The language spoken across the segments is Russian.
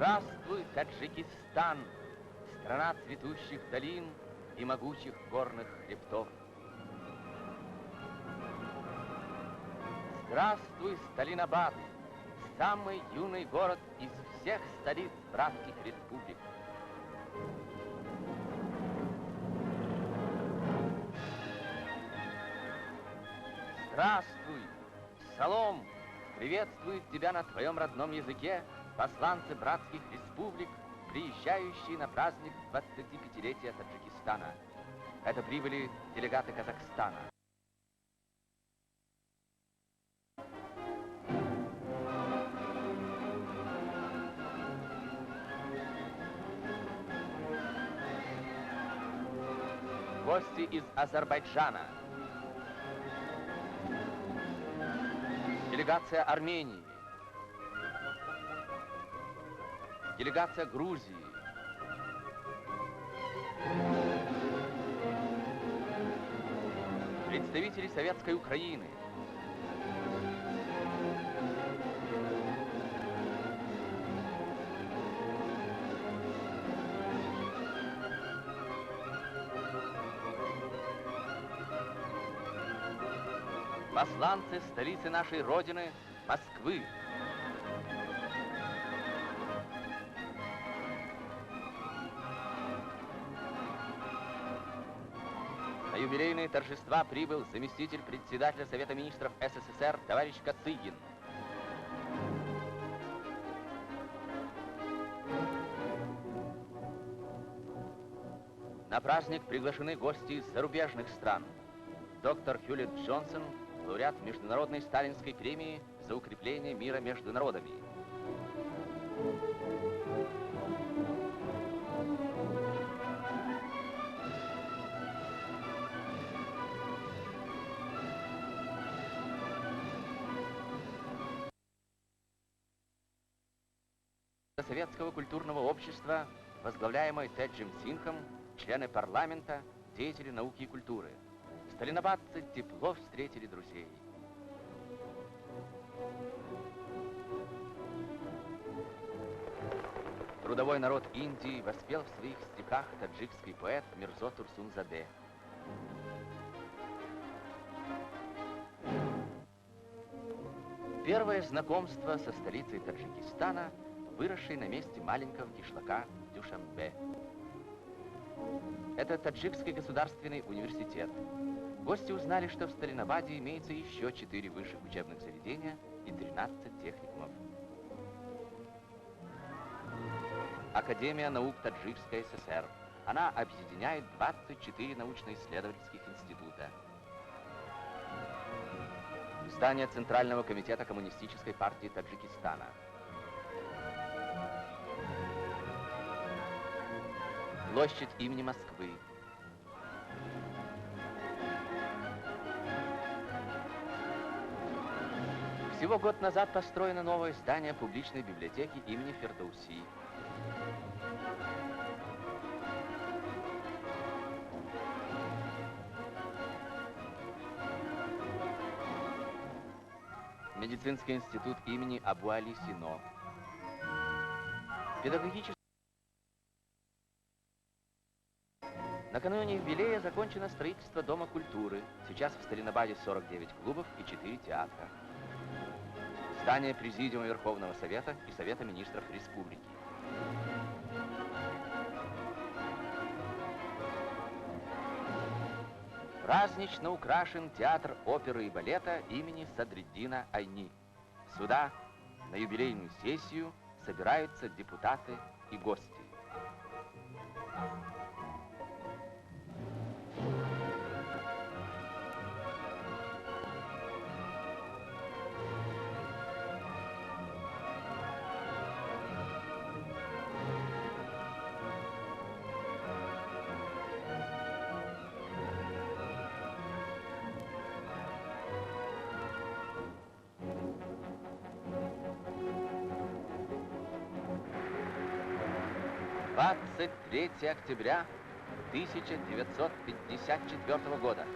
Здравствуй, Таджикистан, страна цветущих долин и могучих горных хребтов. Здравствуй, Сталинабад, самый юный город из всех столиц братских республик. Здравствуй, Салом, приветствует тебя на своем родном языке посланцы братских республик, приезжающие на праздник 25-летия Таджикистана. Это прибыли делегаты Казахстана. Гости из Азербайджана. Делегация Армении. Делегация Грузии. Представители Советской Украины. Посланцы столицы нашей Родины, Москвы. На юбилейные торжества прибыл заместитель председателя Совета министров СССР товарищ Косыгин. На праздник приглашены гости из зарубежных стран. Доктор Хьюлетт Джонсон, лауреат Международной Сталинской премии за укрепление мира между народами. Советского культурного общества, возглавляемой Теджем Синхом, члены парламента, деятели науки и культуры. Сталинобадцы тепло встретили друзей. Трудовой народ Индии воспел в своих стихах таджикский поэт Мирзо Турсунзаде. Первое знакомство со столицей Таджикистана, выросшей на месте маленького кишлака Дюшанбе. Это Таджикский государственный университет. Гости узнали, что в Сталинабаде имеется еще 4 высших учебных заведения и 13 техникумов. Академия наук Таджикской ССР. Она объединяет 24 научно-исследовательских института. Здание Центрального комитета Коммунистической партии Таджикистана. Площадь имени Москвы. Всего год назад построено новое здание публичной библиотеки имени Фердоуси. Медицинский институт имени Абу-Али Сино. Педагогический. Накануне юбилея закончено строительство Дома культуры. Сейчас в Сталинабаде 49 клубов и 4 театра. Здание Президиума Верховного Совета и Совета министров Республики. Празднично украшен театр оперы и балета имени Садриддина Айни. Сюда на юбилейную сессию собираются депутаты и гости. — 23 октября 1954 года.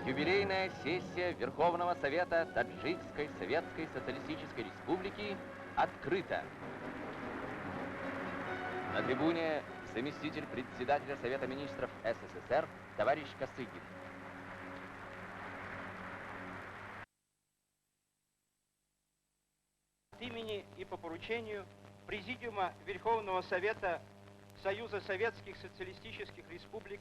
Юбилейная сессия Верховного Совета Таджикской Советской Социалистической Республики открыта. На трибуне заместитель председателя Совета Министров СССР товарищ Косыгин. От имени и по поручению Президиума Верховного Совета Союза Советских Социалистических Республик,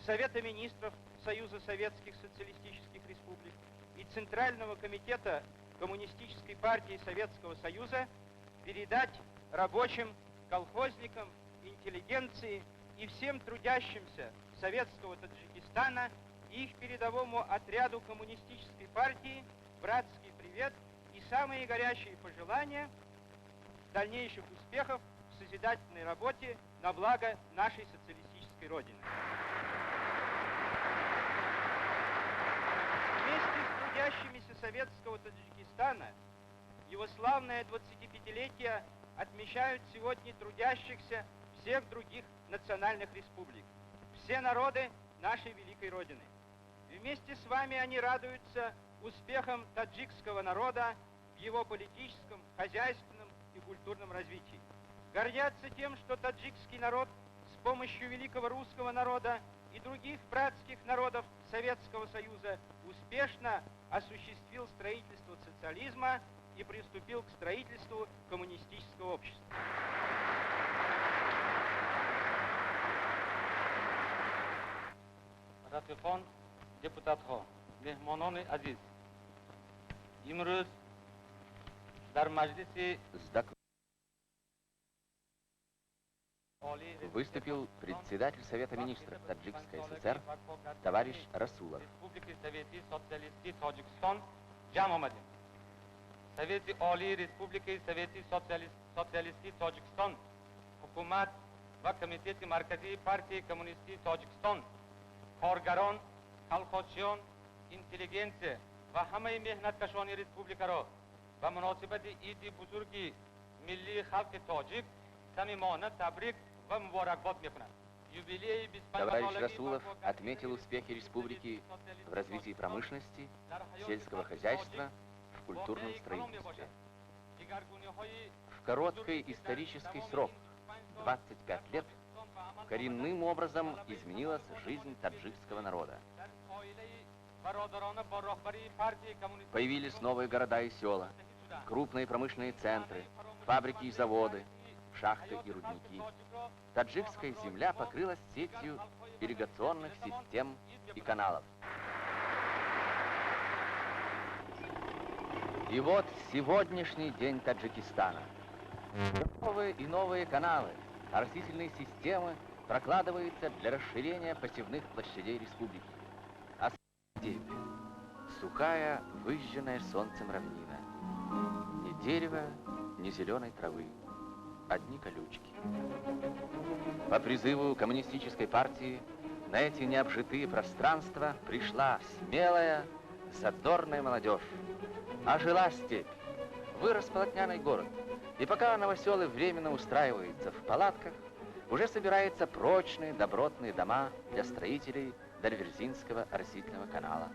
Совета Министров Союза Советских Социалистических Республик и Центрального комитета Коммунистической партии Советского Союза передать рабочим, колхозникам, интеллигенции и всем трудящимся советского Таджикистана и их передовому отряду Коммунистической партии братский привет и самые горячие пожелания дальнейших успехов в созидательной работе на благо нашей социалистической Родины. Вместе с трудящимися советского Таджикистана его славное 25-летие отмечают сегодня трудящихся всех других национальных республик, все народы нашей великой Родины. Вместе с вами они радуются успехам таджикского народа в его политическом, хозяйственном и культурном развитии. Гордятся тем, что таджикский народ с помощью великого русского народа и других братских народов Советского Союза успешно осуществил строительство социализма и приступил к строительству коммунистического общества. рафиқон, депутатҳо, меҳмонони азиз, имрӯз дар маҷлиси выступил председатель Совета Министров Таджикской ССР товарищ Расулов. Республики Совети Социалисти Тоҷикистон ҷамъ омадем. Совети Олии Республики Совети Социалисти Тоҷикистон, ҳукумат ва Комитети Марказии партияи Коммунистии Тоҷикистон, коргарон, колхозчиён, интеллигенсия ва ҳамаи меҳнаткашони республикаро ба муносибати иди бузурги миллии халқи тоҷик самимона табрик ва муборакбод мекунад. Товарищ Расулов отметил успехи республики в развитии промышленности, сельского хозяйства, в культурном строительстве. В короткий исторический срок, 25 лет, коренным образом изменилась жизнь таджикского народа. Появились новые города и села, крупные промышленные центры, фабрики и заводы, шахты и рудники. Таджикская земля покрылась сетью ирригационных систем и каналов. И вот сегодняшний день Таджикистана. Новые и новые каналы, оросительные системы прокладываются для расширения посевных площадей республики. А степь, сухая, выжженная солнцем равнина. Ни дерева, ни зеленой травы. Одни колючки. По призыву коммунистической партии на эти необжитые пространства пришла смелая, задорная молодежь. Ожила степь, вырос полотняный город, и пока новоселы временно устраиваются в палатках, уже собираются прочные, добротные дома для строителей Дальверзинского оросительного канала.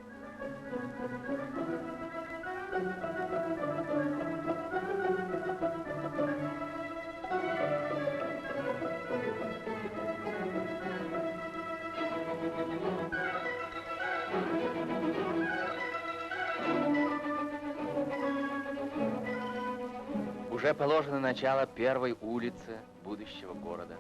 Уже положено начало первой улице будущего города.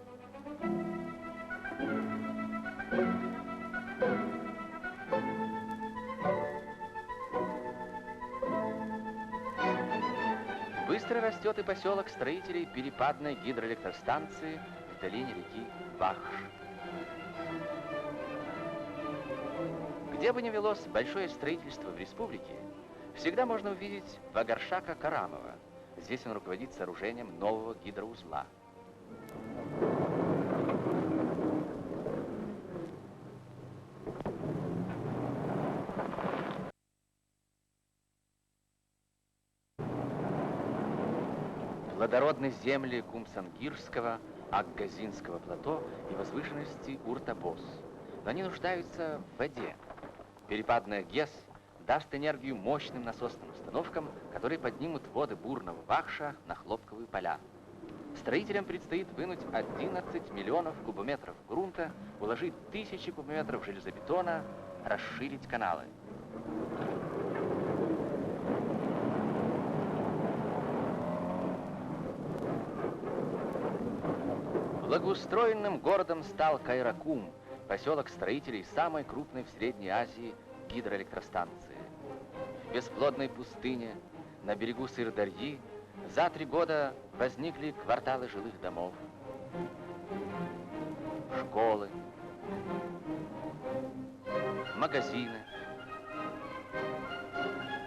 Быстро растет и поселок строителей перепадной гидроэлектростанции в долине реки Вахш. Где бы ни велось большое строительство в республике, всегда можно увидеть Вагаршака Карамова. Здесь он руководит сооружением нового гидроузла. Плодородные земли Кумсангирского, Акгазинского плато и возвышенности Уртабос. Но они нуждаются в воде. Перепадная ГЭС даст энергию мощным насосным установкам, которые поднимут воды бурного Вахша на хлопковые поля. Строителям предстоит вынуть 11 миллионов кубометров грунта, уложить тысячи кубометров железобетона, расширить каналы. Благоустроенным городом стал Кайракум, поселок строителей самой крупной в Средней Азии гидроэлектростанции. В бесплодной пустыне, на берегу Сырдарьи, за 3 года возникли кварталы жилых домов, школы, магазины,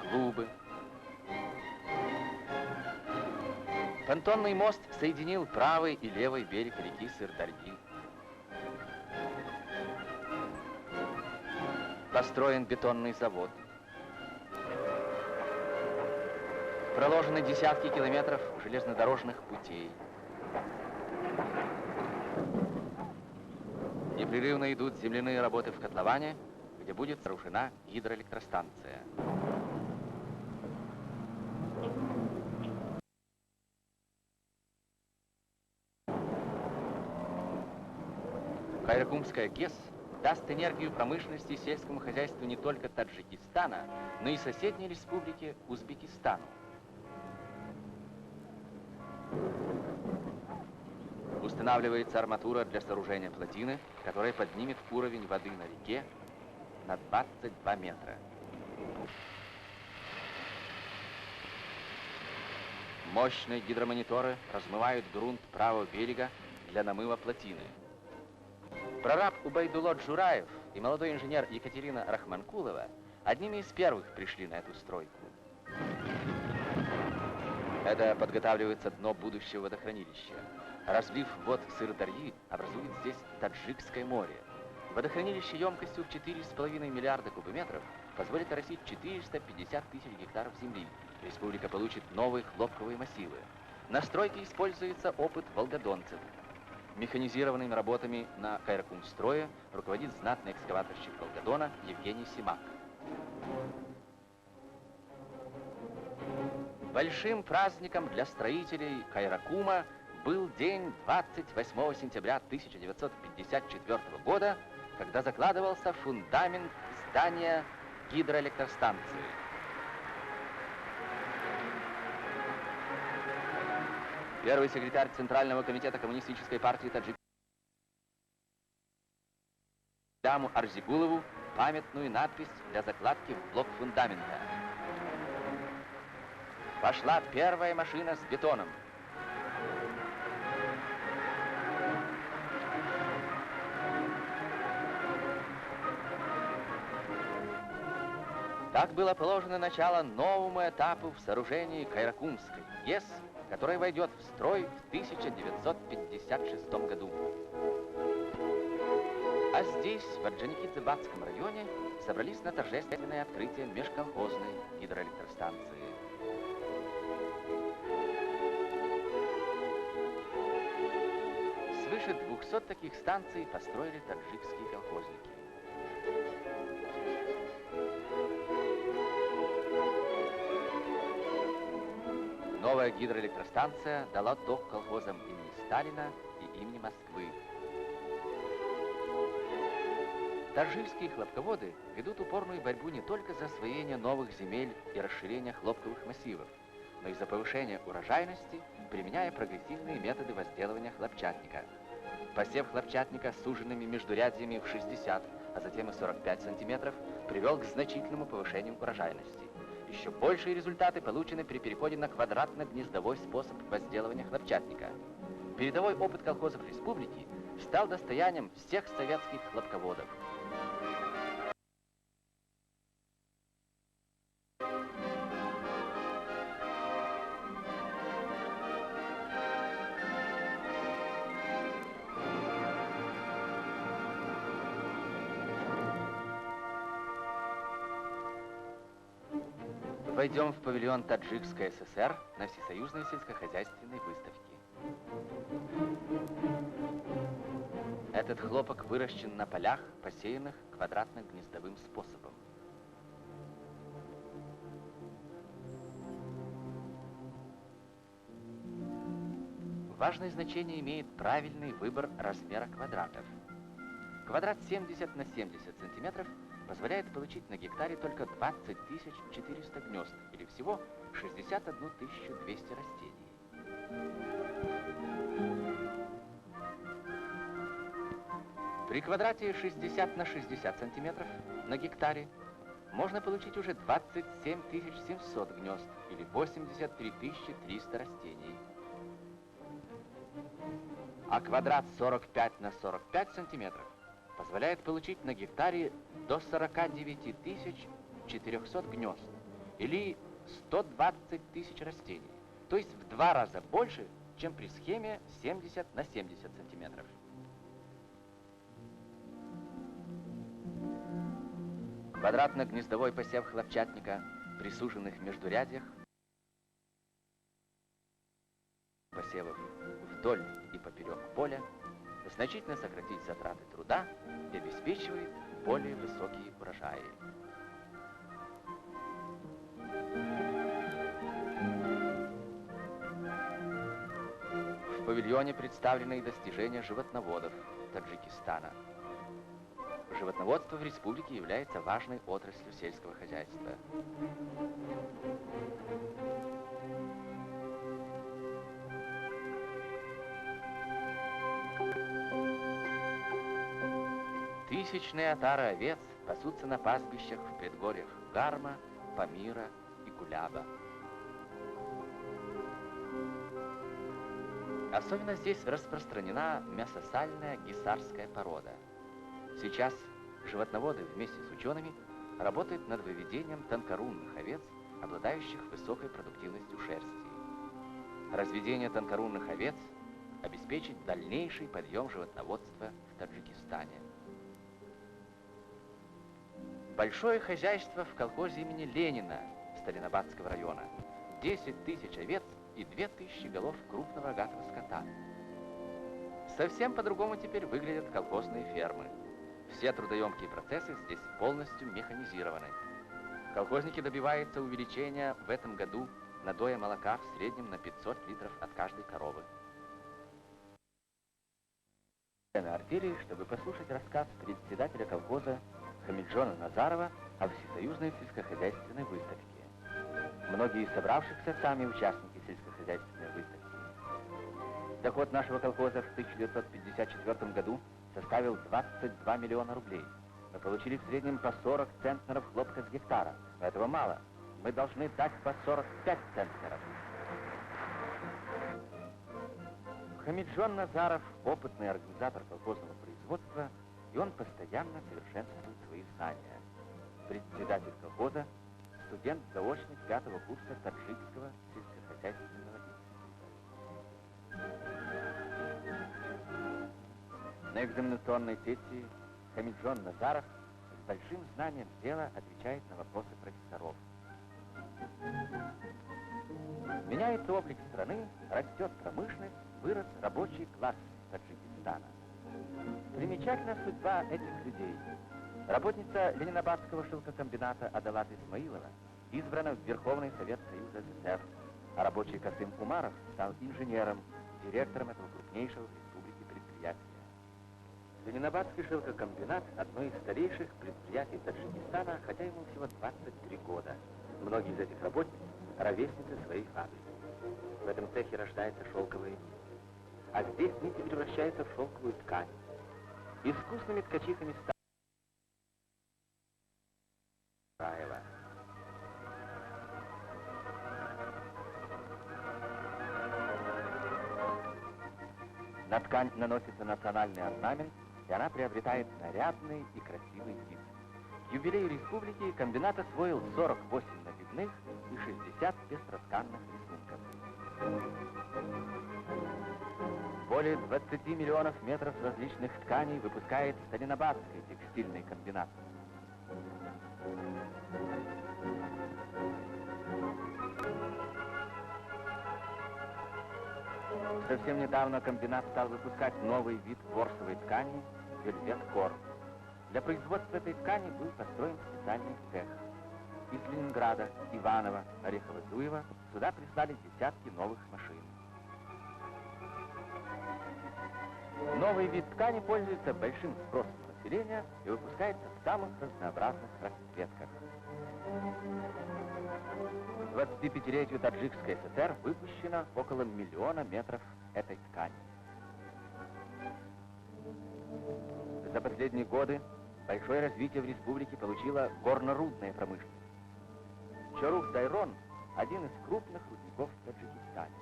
клубы. Понтонный мост соединил правый и левый берег реки Сырдарьи. Построен бетонный завод. Проложены десятки километров железнодорожных путей. Непрерывно идут земляные работы в котловане, где будет сооружена гидроэлектростанция. Кайракумская ГЭС даст энергию промышленности и сельскому хозяйству не только Таджикистана, но и соседней республики Узбекистану. Устанавливается арматура для сооружения плотины, которая поднимет уровень воды на реке на 22 метра. Мощные гидромониторы размывают грунт правого берега для намыва плотины. Прораб Убайдулло Джураев и молодой инженер Екатерина Рахманкулова одними из первых пришли на эту стройку. Это подготавливается дно будущего водохранилища. Разлив вод Сырдарьи образует здесь Таджикское море. Водохранилище емкостью в 4,5 миллиарда кубометров позволит оросить 450 тысяч гектаров земли. Республика получит новые хлопковые массивы. На стройке используется опыт волгодонцев. Механизированными работами на Кайракумстрое руководит знатный экскаваторщик Волгодона Евгений Симак. Большим праздником для строителей Кайракума был день 28 сентября 1954 года, когда закладывался фундамент здания гидроэлектростанции. Первый секретарь Центрального комитета Коммунистической партии Таджикистана Даму Арзигулову памятную надпись для закладки в блок фундамента. Пошла первая машина с бетоном. Так было положено начало новому этапу в сооружении Кайракумской ГЭС, который войдет в строй в 1956 году. А здесь, в Орджоникидзе-Батском районе, собрались на торжественное открытие межколхозной гидроэлектростанции. Свыше 200 таких станций построили таджикские колхозники. Новая гидроэлектростанция дала ток колхозам имени Сталина и имени Москвы. Таджикские хлопководы ведут упорную борьбу не только за освоение новых земель и расширение хлопковых массивов, но и за повышение урожайности, применяя прогрессивные методы возделывания хлопчатника. Посев хлопчатника с суженными междурядьями в 60, а затем и 45 сантиметров, привел к значительному повышению урожайности. Еще большие результаты получены при переходе на квадратно-гнездовой способ возделывания хлопчатника. Передовой опыт колхозов республики стал достоянием всех советских хлопководов. Пойдем в павильон Таджикской ССР на Всесоюзной сельскохозяйственной выставке. Этот хлопок выращен на полях, посеянных квадратно-гнездовым способом. важное значение имеет правильный выбор размера квадратов. Квадрат 70 на 70 сантиметров позволяет получить на гектаре только 20 400 гнезд, или всего 61 200 растений. При квадрате 60 на 60 сантиметров на гектаре можно получить уже 27 700 гнезд, или 83 300 растений. А квадрат 45 на 45 сантиметров позволяет получить на гектаре до 49 400 гнезд, или 120 тысяч растений, то есть в 2 раза больше, чем при схеме 70 на 70 сантиметров. Квадратно-гнездовой посев хлопчатника при суженных междурядьях посевов вдоль и поперек поля значительно сократить затраты труда и обеспечивает более высокие урожаи. В павильоне представлены и достижения животноводов Таджикистана. Животноводство в республике является важной отраслью сельского хозяйства. Тысячные отары овец пасутся на пастбищах в предгорьях Гарма, Памира и Куляба. Особенно здесь распространена мясосальная гисарская порода. Сейчас животноводы вместе с учеными работают над выведением тонкорунных овец, обладающих высокой продуктивностью шерсти. Разведение тонкорунных овец обеспечит дальнейший подъем животноводства в Таджикистане. Большое хозяйство в колхозе имени Ленина Сталинобадского района. 10 тысяч овец и 2000 голов крупного рогатого скота. Совсем по-другому теперь выглядят колхозные фермы. Все трудоемкие процессы здесь полностью механизированы. Колхозники добиваются увеличения в этом году надоя молока в среднем на 500 литров от каждой коровы. На артели, чтобы послушать рассказ председателя колхоза Хамиджона Назарова о всесоюзной сельскохозяйственной выставке. Многие из собравшихся сами участники сельскохозяйственной выставки. Доход нашего колхоза в 1954 году составил 22 миллиона рублей. Мы получили в среднем по 40 центнеров хлопка с гектара. Но этого мало. Мы должны дать по 45 центнеров. Хамиджон Назаров – опытный организатор колхозного производства, и он постоянно совершенствует свои знания. Председатель колхоза – студент-заочник 5-го курса Таджикского сельскохозяйственного института. На экзаменационной сессии Хамиджон Назаров с большим знанием дела отвечает на вопросы профессоров. Меняется облик страны, растет промышленность, вырос рабочий класс Таджикистана. Примечательна судьба этих людей. Работница Ленинобадского шелкокомбината Адалат Исмаилова избрана в Верховный Совет Союза СССР, а рабочий Касым Умаров стал инженером, директором этого крупнейшего в республике предприятия. Ленинобадский шелкокомбинат – одно из старейших предприятий Таджикистана, хотя ему всего 23 года. Многие из этих работниц – ровесницы своей фабрики. В этом цехе рождается шелковая нить. А здесь нити превращаются в шелковую ткань. Искусными ткачихами стали Раева. На ткань наносится национальный орнамент, и она приобретает нарядный и красивый вид. К юбилею республики комбинат освоил 48 набивных и 60 пестротканных рисунков. Более 20 миллионов метров различных тканей выпускает Сталинобадский текстильный комбинат. Совсем недавно комбинат стал выпускать новый вид ворсовой ткани – вельвет-кор. Для производства этой ткани был построен специальный цех. Из Ленинграда, Иваново, Орехово-Зуево сюда прислали десятки новых машин. Новый вид ткани пользуется большим спросом населения и выпускается в самых разнообразных расцветках. К 25-летию Таджикской ССР выпущено около 1 миллиона метров этой ткани. За последние годы большое развитие в республике получила горно-рудная промышленность. Чорух-Дайрон – один из крупных рудников в Таджикистане.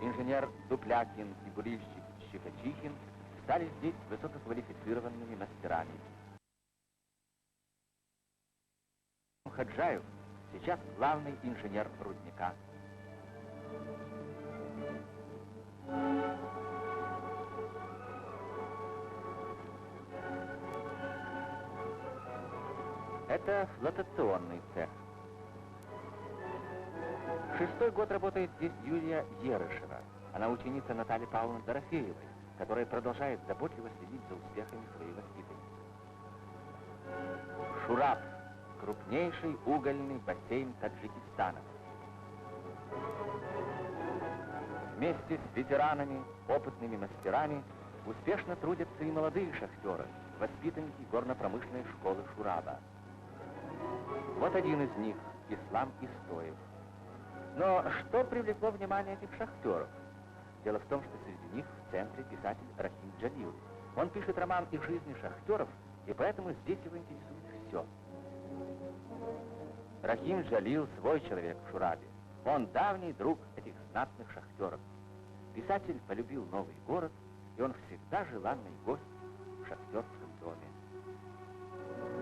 Инженер Дуплякин и бурильщик Щекочихин стали здесь высококвалифицированными мастерами. Хаджаев сейчас главный инженер рудника. Это флотационный цех. 6-й год работает здесь Юлия Ерышева. Она ученица Натальи Павловны Дорофеевой, которая продолжает заботливо следить за успехами своей воспитанницы. Шураб – крупнейший угольный бассейн Таджикистана. Вместе с ветеранами, опытными мастерами успешно трудятся и молодые шахтеры, воспитанники горно-промышленной школы Шураба. Вот один из них – Ислам Истоев. Но что привлекло внимание этих шахтеров? Дело в том, что среди них в центре писатель Рахим Джалил. Он пишет роман «Их жизни шахтеров», и поэтому здесь его интересует все. Рахим Джалил – свой человек в Шурабе. Он давний друг этих знатных шахтеров. Писатель полюбил новый город, и он всегда желанный гость в шахтерском доме.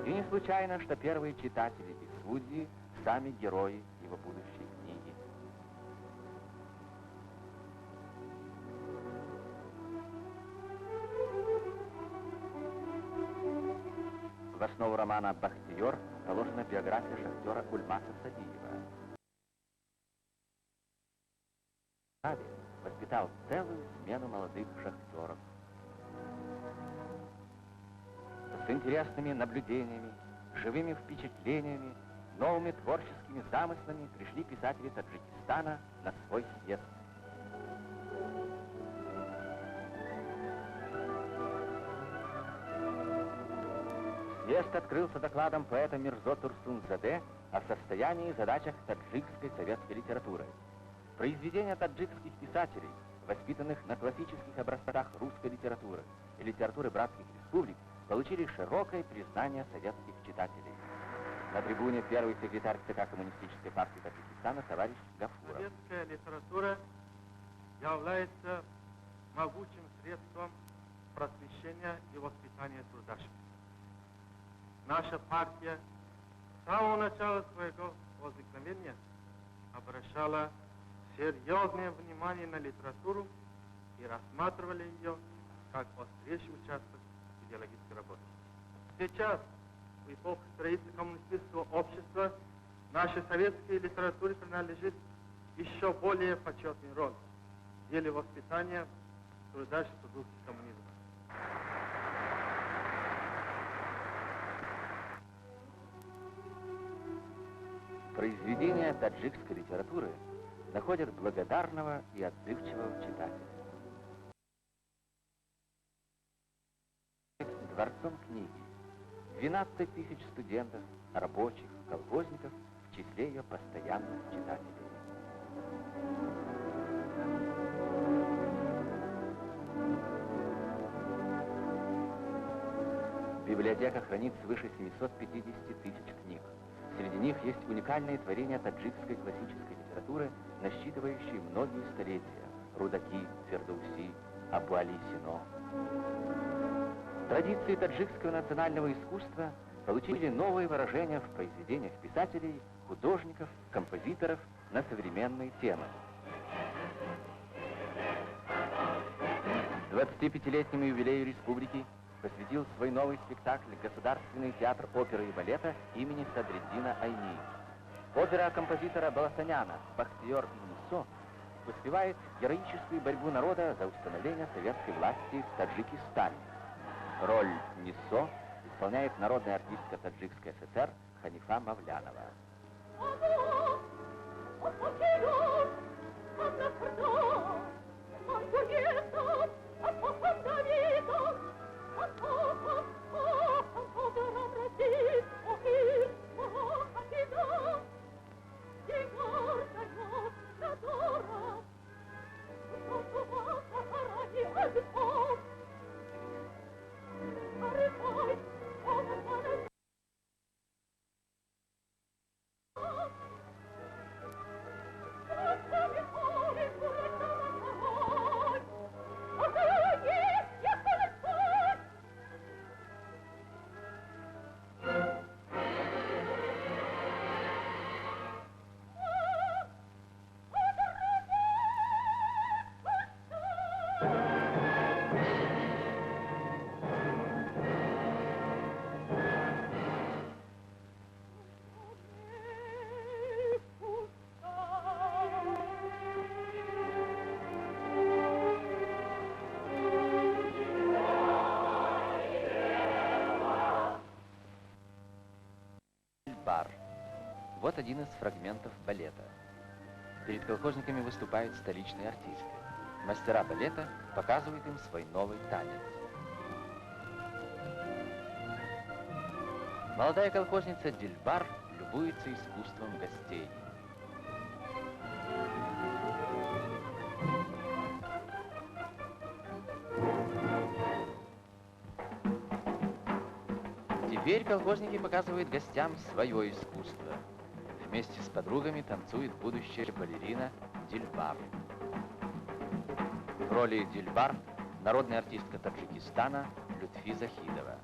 И не случайно, что первые читатели и судьи – сами герои его будущей книги. В основу романа «Бахтиер» положена биография шахтера Ульмаса Садиева. Воспитал целую смену молодых шахтеров. С интересными наблюдениями, живыми впечатлениями, новыми творческими замыслами пришли писатели Таджикистана на свой съезд. Съезд открылся докладом поэта Мирзо Турсунзаде о состоянии и задачах таджикской советской литературы. Произведения таджикских писателей, воспитанных на классических образцах русской литературы и литературы братских республик, получили широкое признание советских читателей. На трибуне первый секретарь ЦК Коммунистической партии Таджикистана товарищ Гафуров. Советская литература является могучим средством просвещения и воспитания трудящих. Наша партия с самого начала своего возникновения обращала серьезное внимание на литературу и рассматривали ее как острейший участок идеологической работы. Сейчас, в эпоху строительства коммунистического общества, нашей советской литературе принадлежит еще более почетный роль в деле воспитания трудящих продуктов коммунизма. Произведения таджикской литературы находят благодарного и отзывчивого читателя. Дворцом книги 12 тысяч студентов, рабочих, колхозников в числе ее постоянных читателей. Библиотека хранит свыше 750 тысяч книг. Среди них есть уникальные творения таджикской классической литературы, насчитывающие многие столетия. Рудаки, Фердауси, Абу-Али Сино. Традиции таджикского национального искусства получили новые выражения в произведениях писателей, художников, композиторов на современные темы. 25-летнему юбилею республики посвятил свой новый спектакль Государственный театр оперы и балета имени Садриддина Айни. Опера композитора Баласаняна «Бахтиер и Нисо» воспевает героическую борьбу народа за установление советской власти в Таджикистане. Роль Нисо исполняет народная артистка Таджикской ССР Ханифа Мавлянова. Вот один из фрагментов балета. Перед колхозниками выступают столичные артисты. Мастера балета показывают им свой новый танец. Молодая колхозница Дильбар любуется искусством гостей. Теперь колхозники показывают гостям свое искусство. Вместе с подругами танцует будущая балерина Дильбар. В роли Дильбар народная артистка Таджикистана Лютфи Захидова.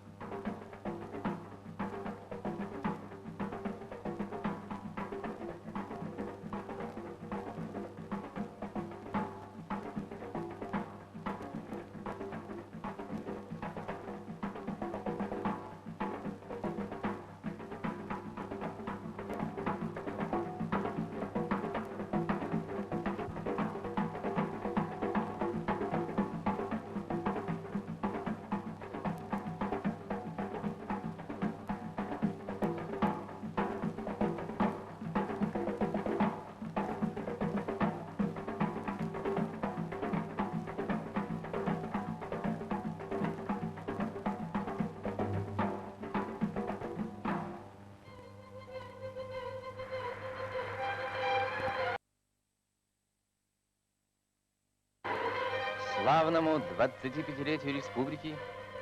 Славному 25-летию республики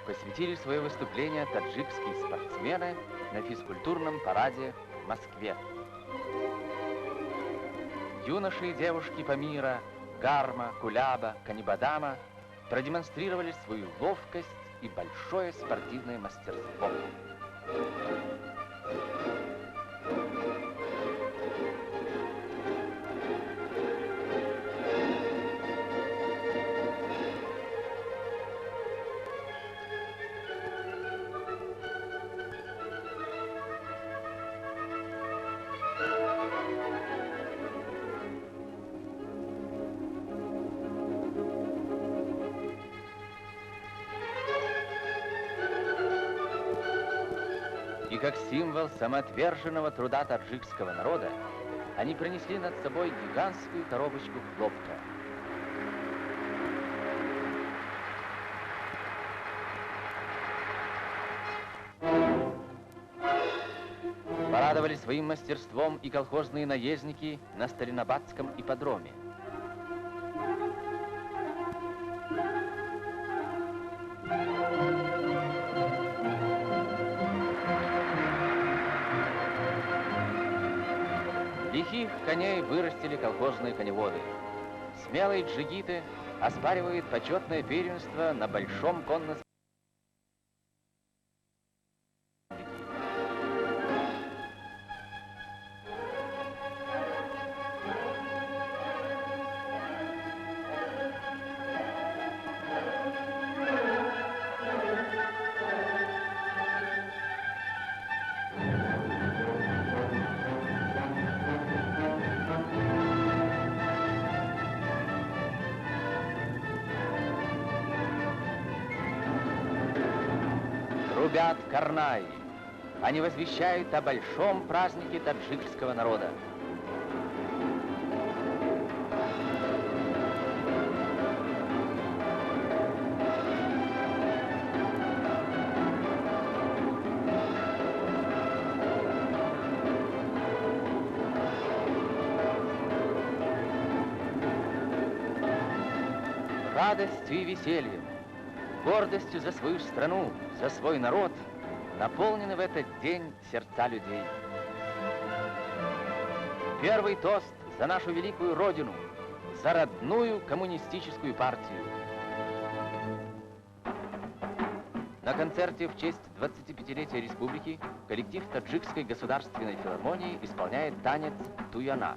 посвятили свое выступление таджикские спортсмены на физкультурном параде в Москве. Юноши и девушки Памира, Гарма, Куляба, Канибадама продемонстрировали свою ловкость и большое спортивное мастерство. И как символ самоотверженного труда таджикского народа, они пронесли над собой гигантскую коробочку хлопка. Порадовали своим мастерством и колхозные наездники на Сталинабадском ипподроме. Лихих коней вырастили колхозные коневоды. Смелые джигиты оспаривают почетное первенство на большом конном. Трубят карнаи. Они возвещают о большом празднике таджикского народа. Радостью и весельем, гордостью за свою страну, за свой народ наполнены в этот день сердца людей. Первый тост за нашу великую Родину, за родную коммунистическую партию. На концерте в честь 25-летия республики коллектив Таджикской государственной филармонии исполняет танец «Туяна».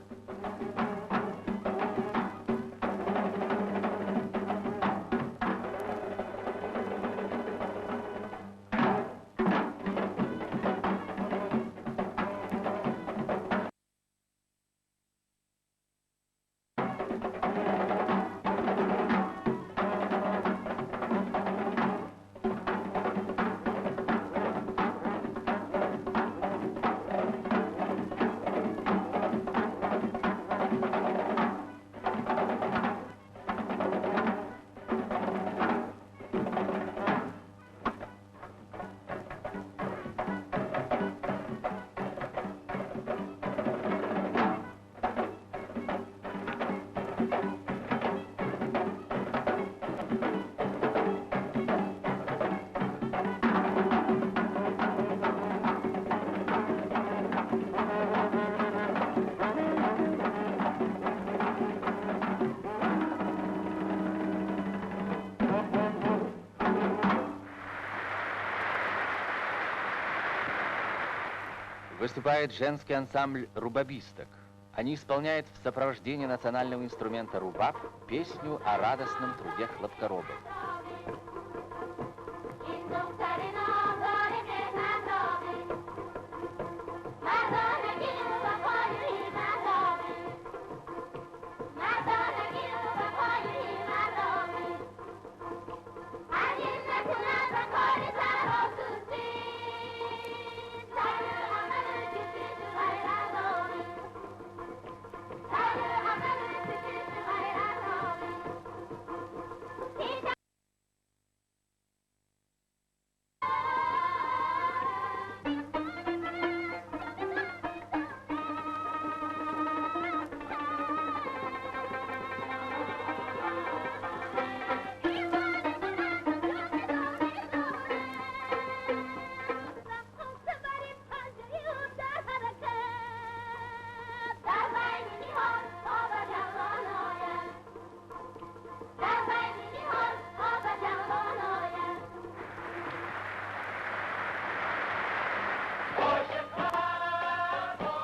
Выступает женский ансамбль рубабисток. Они исполняют в сопровождении национального инструмента рубаб песню о радостном труде хлопкоробов.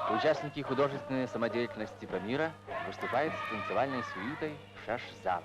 Участники художественной самодеятельности Памира выступают с танцевальной сюитой «Шашзам».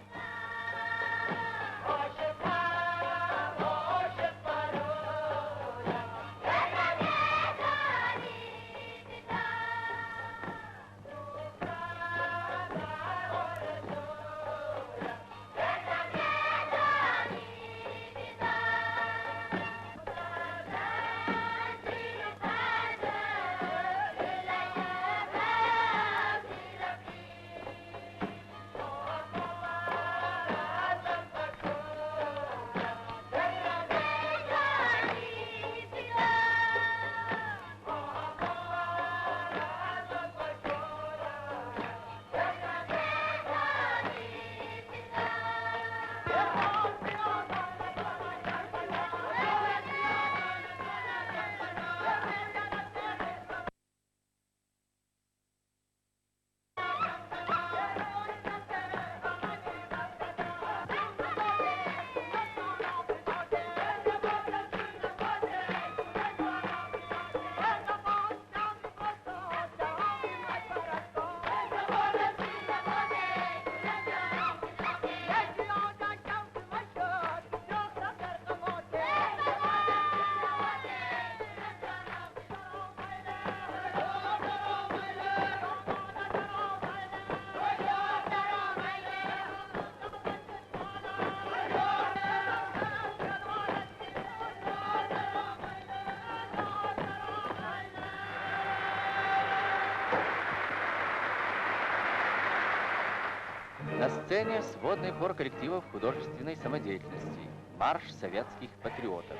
На сцене сводный хор коллективов художественной самодеятельности «Марш советских патриотов».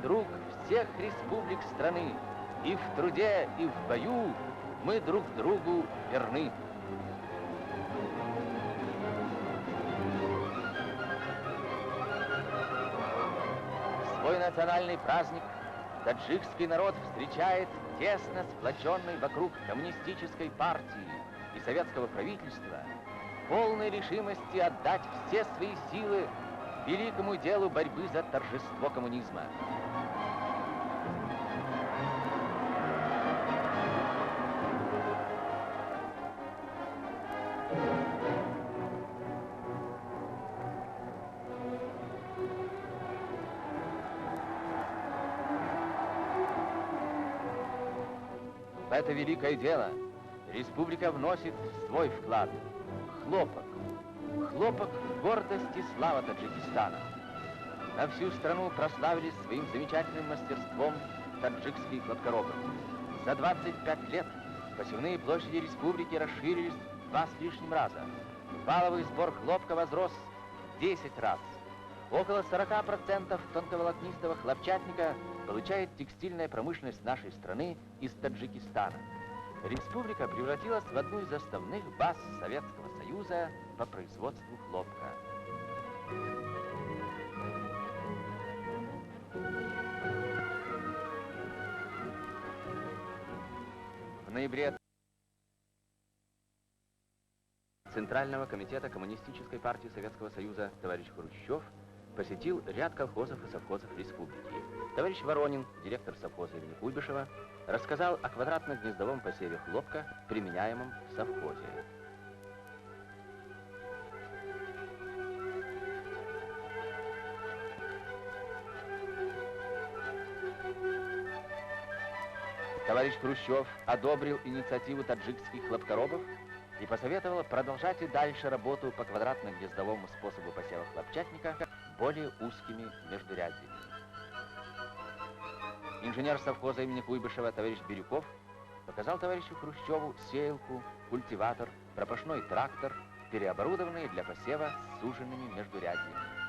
Друг всех республик страны, и в труде, и в бою мы друг другу верны. Свой национальный праздник таджикский народ встречает тесно сплоченный вокруг коммунистической партии и советского правительства, полной решимости отдать все свои силы великому делу борьбы за торжество коммунизма. В это великое дело республика вносит свой вклад – хлопок. Хлопок – гордость и слава Таджикистана. На всю страну прославились своим замечательным мастерством таджикские хлопкоробы. За 25 лет Посевные площади республики расширились в 2 с лишним раза. Валовый сбор хлопка возрос в 10 раз. Около 40% тонковолокнистого хлопчатника получает текстильная промышленность нашей страны из Таджикистана. Республика превратилась в одну из основных баз Советского Союза по производству хлопка. В ноябре Центрального комитета Коммунистической партии Советского Союза товарищ Хрущев посетил ряд колхозов и совхозов республики. Товарищ Воронин, директор совхоза имени Куйбышева, рассказал о квадратно-гнездовом посеве хлопка, применяемом в совхозе. Товарищ Хрущев одобрил инициативу таджикских хлопкоробов и посоветовал продолжать и дальше работу по квадратно-гнездовому способу посева хлопчатника более узкими междурядьями. Инженер совхоза имени Куйбышева товарищ Бирюков показал товарищу Хрущеву сеялку, культиватор, пропашной трактор, переоборудованные для посева с суженными междурядьями.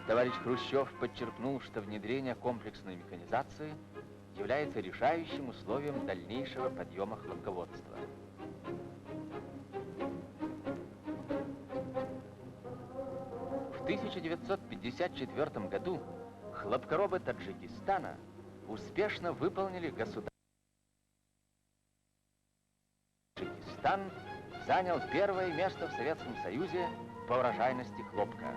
Товарищ Хрущев подчеркнул, что внедрение комплексной механизации является решающим условием дальнейшего подъема хлопководства. В 1954 году хлопкоробы Таджикистана успешно выполнили государственную. Таджикистан занял первое место в Советском Союзе по урожайности хлопка.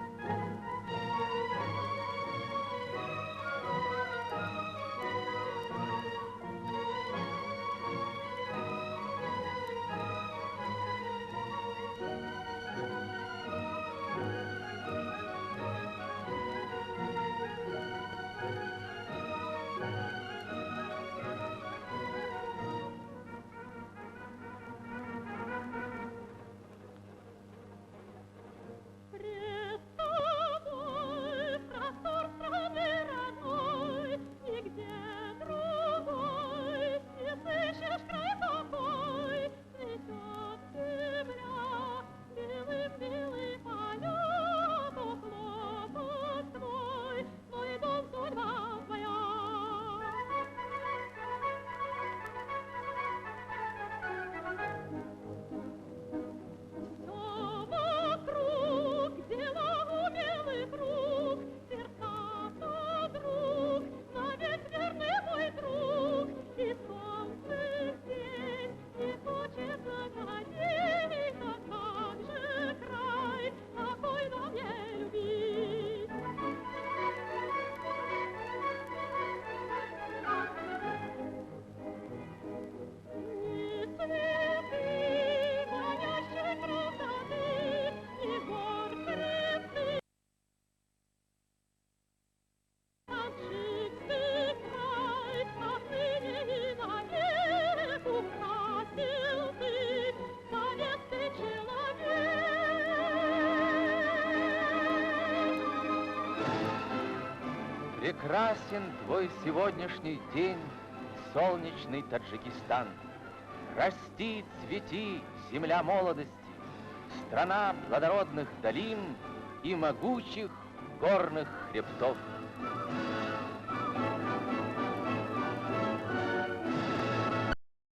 Прекрасен твой сегодняшний день, солнечный Таджикистан. Расти, цвети, земля молодости, страна плодородных долин и могучих горных хребтов.